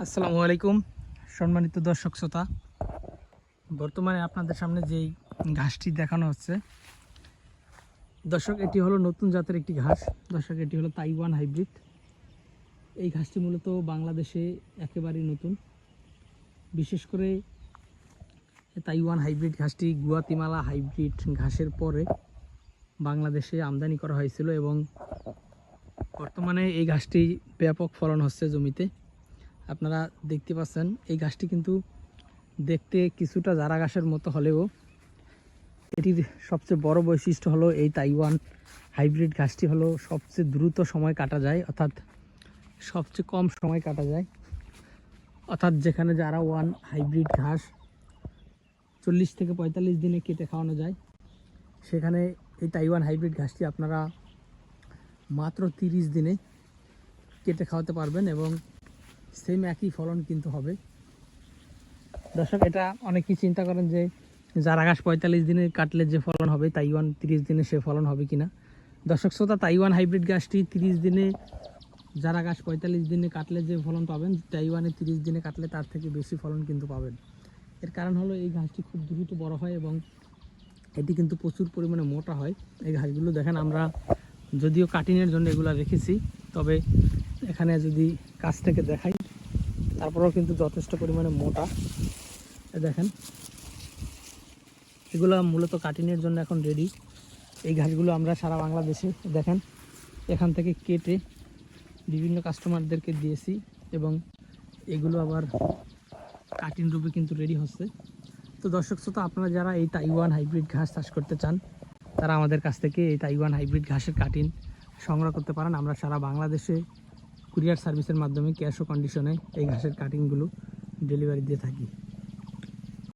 আসসালামু আলাইকুম সম্মানিত দর্শক শ্রোতা। বর্তমানে আপনাদের সামনে যেই ঘাসটি দেখানো হচ্ছে দর্শক, এটি হলো নতুন জাতের একটি ঘাস। দর্শক, এটি হলো তাইওয়ান হাইব্রিড। এই ঘাসটি মূলত বাংলাদেশে একেবারেই নতুন। বিশেষ করে তাইওয়ান হাইব্রিড ঘাসটি গুয়াতিমালা হাইব্রিড ঘাসের পরে বাংলাদেশে আমদানি করা হয়েছিল এবং বর্তমানে এই ঘাসটি ব্যাপক ফলন হচ্ছে জমিতে। আপনারা দেখতে পাচ্ছেন এই ঘাসটি কিন্তু দেখতে কিছুটা জারা ঘাসের মতো হলেও এটির সবচেয়ে বড় বৈশিষ্ট্য হলো এই তাইওয়ান হাইব্রিড ঘাসটি হলো সবচেয়ে দ্রুত সময় কাটা যায়, অর্থাৎ সবচেয়ে কম সময় কাটা যায়। অর্থাৎ যেখানে যারা ওয়ান হাইব্রিড ঘাস 40 থেকে 45 দিনে কেটে খাওয়ানো যায়, সেখানে এই তাইওয়ান হাইব্রিড ঘাসটি আপনারা মাত্র 30 দিনে কেটে খাওয়াতে পারবেন এবং সেম একই ফলন কিন্তু হবে। দর্শক, এটা অনেকেই চিন্তা করেন যে জারা ঘাস 45 দিনে কাটলে যে ফলন হবে তাইওয়ান 30 দিনে সে ফলন হবে কিনা। দর্শক শ্রোতা, তাইওয়ান হাইব্রিড গাছটি 30 দিনে, জারা ঘাস 45 দিনে কাটলে যে ফলন পাবেন তাইওয়ানে 30 দিনে কাটলে তার থেকে বেশি ফলন কিন্তু পাবেন। এর কারণ হলো এই ঘাসটি খুব দ্রুত বড় হয় এবং এটি কিন্তু প্রচুর পরিমাণে মোটা হয়। এই ঘাসগুলো দেখেন, আমরা যদিও কাটিংয়ের জন্য এগুলো রেখেছি, তবে এখানে যদি কাছ থেকে দেখাই তারপরেও কিন্তু যথেষ্ট পরিমাণে মোটা। দেখেন, এগুলো মূলত কাটিংয়ের জন্য এখন রেডি। এই ঘাসগুলো আমরা সারা বাংলাদেশে দেখেন এখান থেকে কেটে বিভিন্ন কাস্টমারদেরকে দিয়েছি এবং এগুলো আবার কাটিং রূপে কিন্তু রেডি হচ্ছে। তো দর্শক শ্রোতা, আপনারা যারা এই তাইওয়ান হাইব্রিড ঘাস চাষ করতে চান তারা আমাদের কাছ থেকে এই তাইওয়ান হাইব্রিড ঘাসের কাটিং সংগ্রহ করতে পারেন। আমরা সারা বাংলাদেশে কুরিয়ার সার্ভিসের মাধ্যমে ক্যাশ ও কন্ডিশনে এই ঘাসের কাটিংগুলো ডেলিভারি দিয়ে থাকি।